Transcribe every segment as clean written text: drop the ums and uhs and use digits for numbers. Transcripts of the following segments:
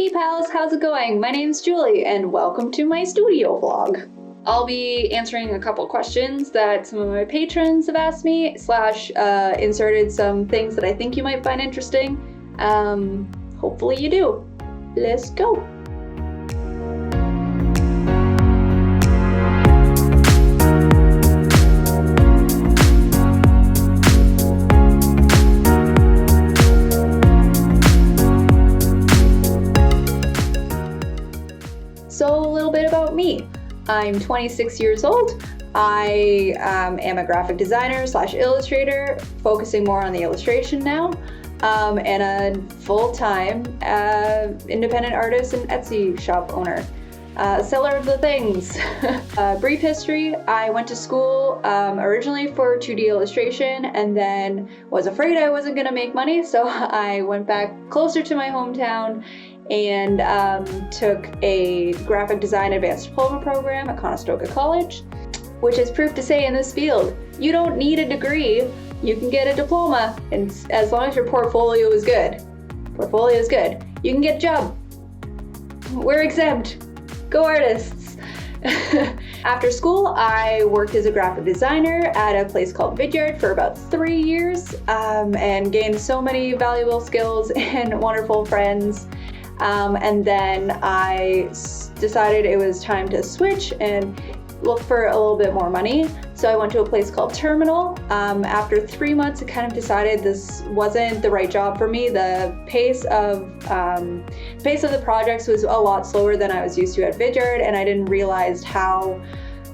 Hey pals, how's it going? My name's Julie and welcome to my studio vlog. I'll be answering a couple questions that some of my patrons have asked me, inserted some things that I think you might find interesting. Hopefully you do. Let's go. So a little bit about me. I'm 26 years old. I am a graphic designer / illustrator, focusing more on the illustration now, and a full-time independent artist and Etsy shop owner. Seller of the things. Brief history, I went to school originally for 2D illustration and then was afraid I wasn't gonna make money, so I went back closer to my hometown and took a graphic design advanced diploma program at Conestoga College, which is proof to say in this field, you don't need a degree, you can get a diploma, and as long as your portfolio is good. Portfolio is good. You can get a job. We're exempt. Go artists. After school, I worked as a graphic designer at a place called Vidyard for about 3 years and gained so many valuable skills and wonderful friends. And then I decided it was time to switch and look for a little bit more money. So I went to a place called Terminal. After 3 months, I kind of decided this wasn't the right job for me. The pace of the projects was a lot slower than I was used to at Vidyard, and I didn't realize how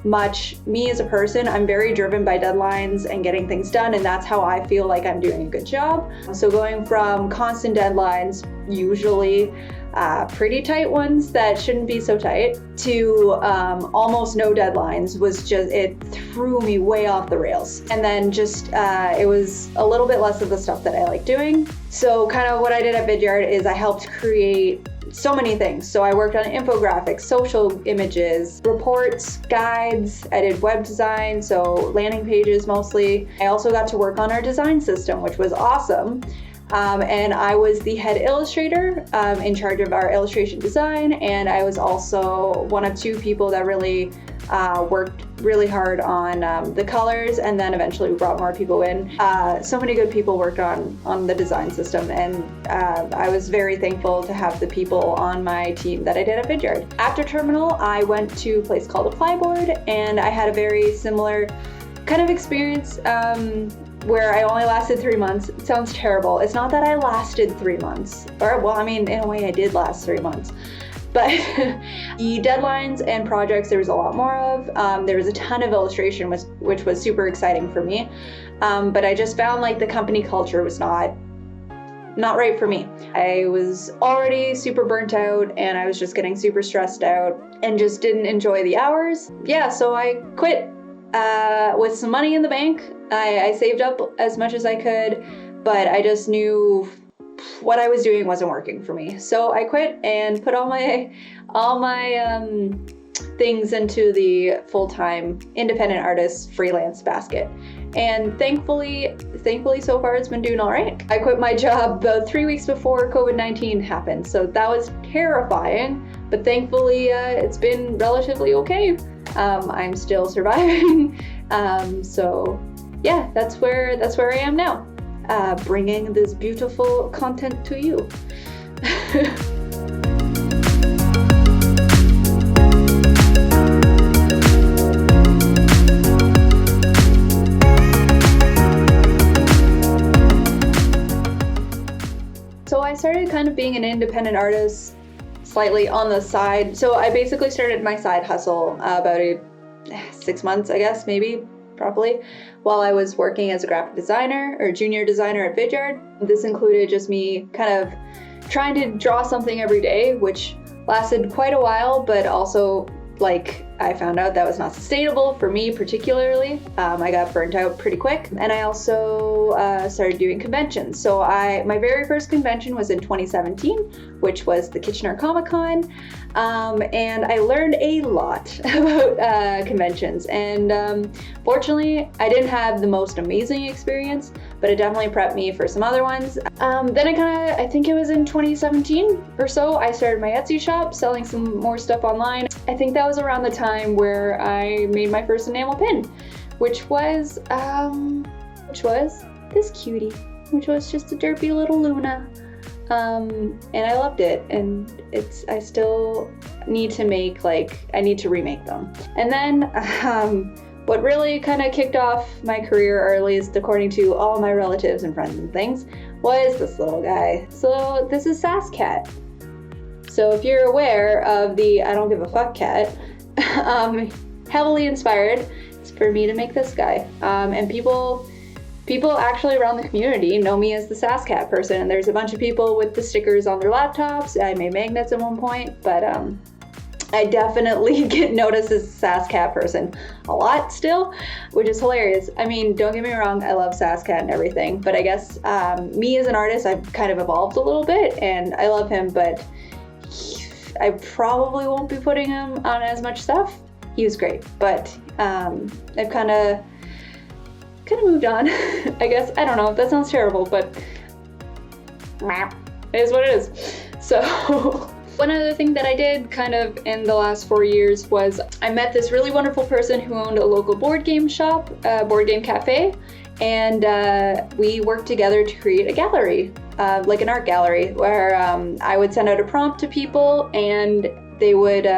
much me as a person, I'm very driven by deadlines and getting things done, and that's how I feel like I'm doing a good job. So going from constant deadlines, usually pretty tight ones that shouldn't be so tight, to almost no deadlines it threw me way off the rails. And then it was a little bit less of the stuff that I like doing. So kind of what I did at Vidyard is I helped create so many things. So I worked on infographics, social images, reports, guides. I did web design, so landing pages mostly. I also got to work on our design system, which was awesome. And I was the head illustrator in charge of our illustration design, and I was also one of 2 people that really worked really hard on the colors, and then eventually we brought more people in. So many good people worked on the design system, and I was very thankful to have the people on my team that I did at Vidyard. After Terminal, I went to a place called Applyboard, and I had a very similar kind of experience where I only lasted 3 months. It sounds terrible. It's not that I lasted 3 months, in a way I did last 3 months. But the deadlines and projects there was a lot more of. There was a ton of illustration, which was super exciting for me. But I just found like the company culture was not right for me. I was already super burnt out and I was just getting super stressed out and just didn't enjoy the hours. Yeah, so I quit with some money in the bank. I saved up as much as I could, but I just knew what I was doing wasn't working for me. So I quit and put all my things into the full-time independent artist freelance basket. And thankfully so far it's been doing all right. I quit my job about 3 weeks before COVID-19 happened, so that was terrifying, but thankfully it's been relatively okay. I'm still surviving. So yeah, that's where I am now, bringing this beautiful content to you. So I started kind of being an independent artist slightly on the side. So I basically started my side hustle about 6 months, I guess, maybe, probably, while I was working as a graphic designer or junior designer at Vidyard. This included just me kind of trying to draw something every day, which lasted quite a while, but also I found out that was not sustainable for me particularly. I got burnt out pretty quick, and I also started doing conventions. So my very first convention was in 2017, which was the Kitchener Comic-Con, and I learned a lot about conventions. And fortunately, I didn't have the most amazing experience, but it definitely prepped me for some other ones. Then I think it was in 2017 or so, I started my Etsy shop selling some more stuff online. I think that was around the time where I made my first enamel pin, which was this cutie, which was just a derpy little Luna. And I loved it, and I still need to make, I need to remake them. And then what really kind of kicked off my career, or at least according to all my relatives and friends and things, was this little guy. So this is Sass Cat. So if you're aware of the I don't give a fuck cat, heavily inspired for me to make this guy. And people actually around the community know me as the Sass Cat person, and there's a bunch of people with the stickers on their laptops. I made magnets at one point, but I definitely get noticed as a Sass Cat person a lot still, which is hilarious. I mean, don't get me wrong, I love Sass Cat and everything, but I guess me as an artist, I've kind of evolved a little bit, and I love him, but I probably won't be putting him on as much stuff. He was great, but I've kind of moved on, I guess. I don't know, that sounds terrible, but it is what it is. So one other thing that I did kind of in the last 4 years was I met this really wonderful person who owned a local board game shop, board game cafe, and we worked together to create a gallery, like an art gallery, where I would send out a prompt to people and they would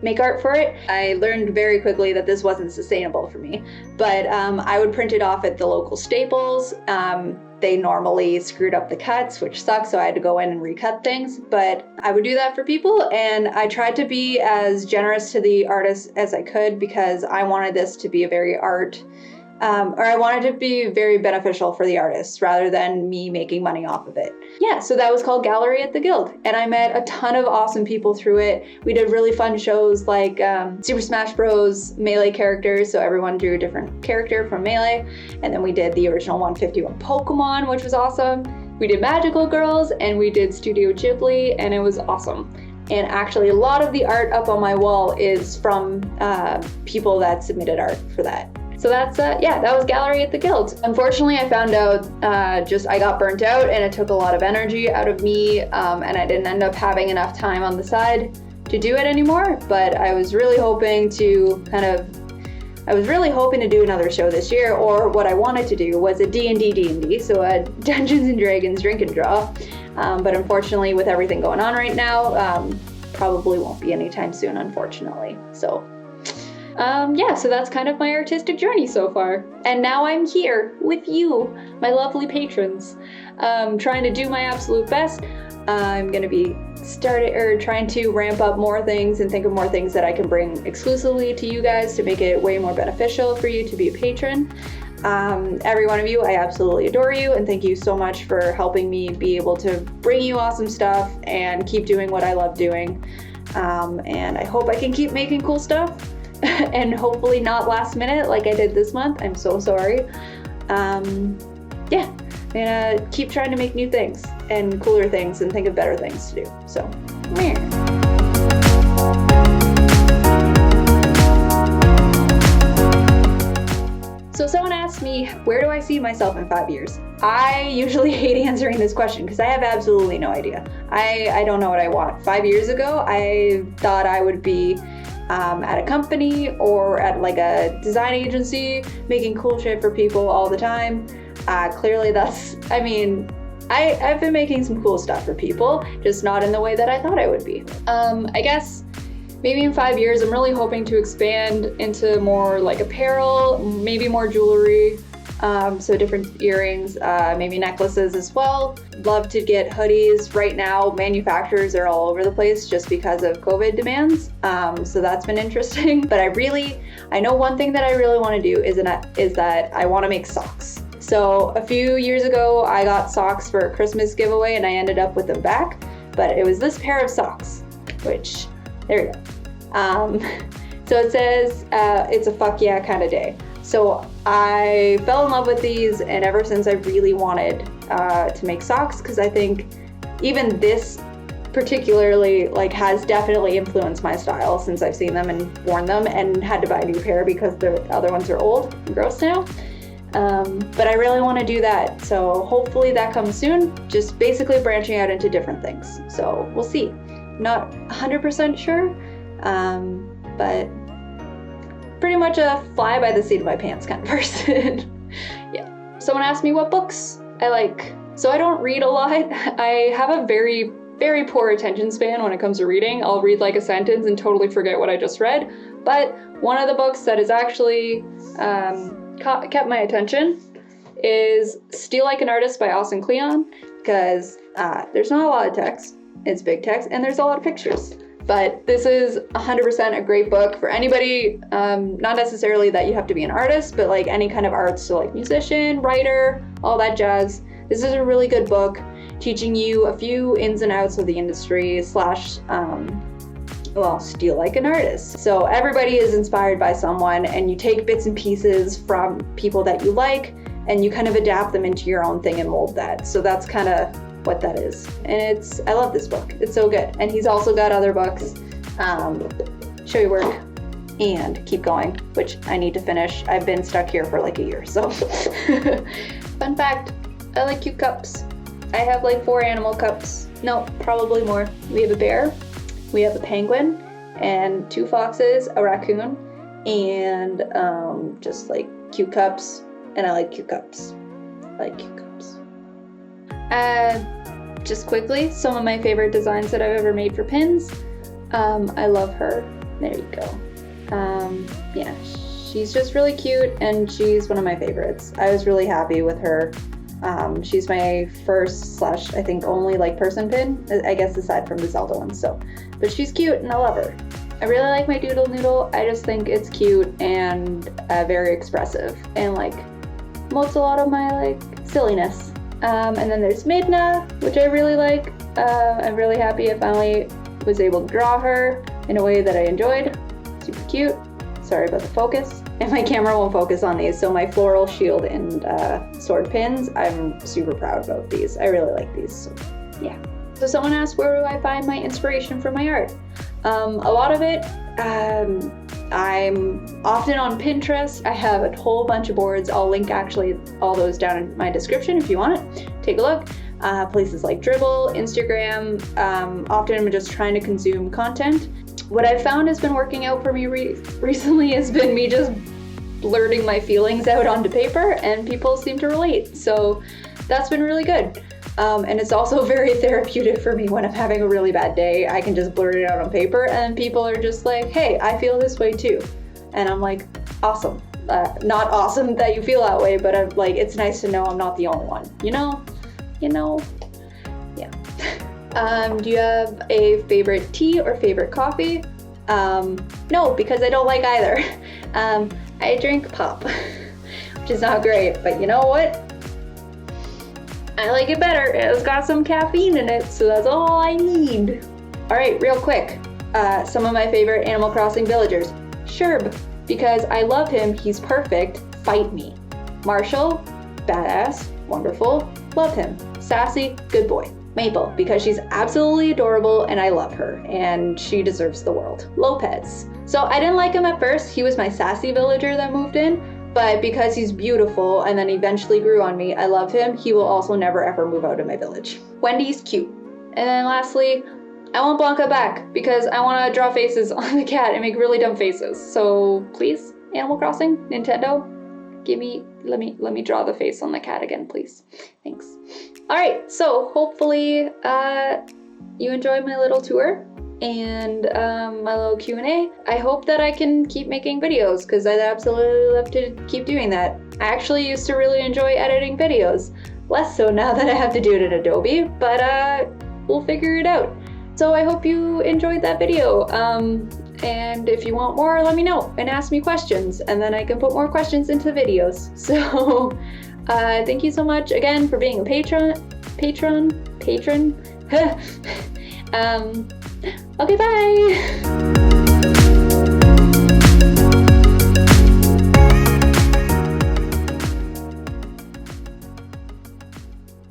make art for it. I learned very quickly that this wasn't sustainable for me, but I would print it off at the local Staples. They normally screwed up the cuts, which sucks, so I had to go in and recut things, but I would do that for people, and I tried to be as generous to the artists as I could because I wanted this to be a very I wanted to be very beneficial for the artists rather than me making money off of it. Yeah, so that was called Gallery at the Guild, and I met a ton of awesome people through it. We did really fun shows like Super Smash Bros. Melee characters, so everyone drew a different character from Melee, and then we did the original 151 Pokemon, which was awesome. We did Magical Girls, and we did Studio Ghibli, and it was awesome. And actually a lot of the art up on my wall is from people that submitted art for that. So that's, yeah, that was Gallery at the Guild. Unfortunately, I found out I got burnt out, and it took a lot of energy out of me, and I didn't end up having enough time on the side to do it anymore, but I was really hoping to do another show this year, or what I wanted to do was a D&D, so a Dungeons and Dragons drink and draw, but unfortunately with everything going on right now, probably won't be anytime soon, unfortunately, so. Yeah, so that's kind of my artistic journey so far. And now I'm here with you, my lovely patrons, trying to do my absolute best. I'm gonna be trying to ramp up more things and think of more things that I can bring exclusively to you guys to make it way more beneficial for you to be a patron. Every one of you, I absolutely adore you, and thank you so much for helping me be able to bring you awesome stuff and keep doing what I love doing. And I hope I can keep making cool stuff. And hopefully not last minute like I did this month. I'm so sorry. Yeah, I'm gonna keep trying to make new things and cooler things and think of better things to do. So, meh. So someone asked me, where do I see myself in 5 years? I usually hate answering this question because I have absolutely no idea. I don't know what I want. 5 years ago, I thought I would be at a company or at like a design agency making cool shit for people all the time. Clearly I've been making some cool stuff for people, just not in the way that I thought I would be. I guess maybe in 5 years I'm really hoping to expand into more like apparel, maybe more jewelry, so different earrings, maybe necklaces as well. Love to get hoodies. Right now, manufacturers are all over the place just because of COVID demands, so that's been interesting. But I know one thing that I really want to do is that I want to make socks. So a few years ago, I got socks for a Christmas giveaway, and I ended up with them back, but it was this pair of socks, which, there you go. So it says, it's a fuck yeah kind of day. So I fell in love with these, and ever since I really wanted to make socks, because I think even this particularly has definitely influenced my style since I've seen them and worn them and had to buy a new pair because the other ones are old and gross now. But I really want to do that, so hopefully that comes soon. Just basically branching out into different things. So we'll see. Not 100% sure, but pretty much a fly by the seat of my pants kind of person. Yeah. Someone asked me what books I like. So I don't read a lot. I have a very, very poor attention span when it comes to reading. I'll read like a sentence and totally forget what I just read. But one of the books that has actually kept my attention is Steal Like an Artist by Austin Kleon, because there's not a lot of text. It's big text, and there's a lot of pictures. But this is 100% a great book for anybody, not necessarily that you have to be an artist, but like any kind of arts, so like musician, writer, all that jazz. This is a really good book teaching you a few ins and outs of the industry slash, steal like an artist. So everybody is inspired by someone, and you take bits and pieces from people that you like, and you kind of adapt them into your own thing and mold that. So that's kind of what that is. And I love this book. It's so good. And he's also got other books, Show Your Work and Keep Going, which I need to finish. I've been stuck here for like a year, so. Fun fact, I like cute cups. I have like 4 animal cups. No, probably more. We have a bear, we have a penguin, and 2 foxes, a raccoon, and just like cute cups. And I like cute cups. I like cute cups. Just quickly, some of my favorite designs that I've ever made for pins. I love her. There you go. Yeah, she's just really cute, and she's one of my favorites. I was really happy with her. She's my first / I think only like person pin, I guess aside from the Zelda one. So, but she's cute and I love her. I really like my Doodle Noodle. I just think it's cute and very expressive, and like molds a lot of my like silliness. And then there's Midna, which I really like. I'm really happy I finally was able to draw her in a way that I enjoyed. Super cute. Sorry about the focus. And my camera won't focus on these, so my floral shield and sword pins, I'm super proud about these. I really like these, so yeah. So someone asked, where do I find my inspiration for my art? A lot of it, I'm often on Pinterest. I have a whole bunch of boards. I'll link actually all those down in my description if you want it. Take a look. Places like Dribbble, Instagram. Often I'm just trying to consume content. What I've found has been working out for me recently has been me just blurting my feelings out onto paper, and people seem to relate. So that's been really good. And it's also very therapeutic for me when I'm having a really bad day. I can just blurt it out on paper, and people are just like, hey, I feel this way too. And I'm like, awesome. Not awesome that you feel that way, but I'm like, it's nice to know I'm not the only one, you know, yeah. Do you have a favorite tea or favorite coffee? No, because I don't like either. I drink pop, which is not great, but you know what? I like it better. It's got some caffeine in it, so that's all I need. All right, real quick. Some of my favorite Animal Crossing villagers. Sherb, because I love him, he's perfect, fight me. Marshall, badass, wonderful, love him. Sassy, good boy. Maple, because she's absolutely adorable and I love her, and she deserves the world. Lopez. So I didn't like him at first. He was my sassy villager that moved in, but because he's beautiful and then eventually grew on me, I love him. He will also never ever move out of my village. Wendy's cute. And then lastly, I want Blanca back because I want to draw faces on the cat and make really dumb faces. So please, Animal Crossing, Nintendo, let me draw the face on the cat again, please. Thanks. All right, so hopefully you enjoyed my little tour and my little Q&A. I hope that I can keep making videos because I'd absolutely love to keep doing that. I actually used to really enjoy editing videos. Less so now that I have to do it in Adobe, but we'll figure it out. So I hope you enjoyed that video. And if you want more, let me know and ask me questions, and then I can put more questions into the videos. So thank you so much again for being a patron. Okay, bye.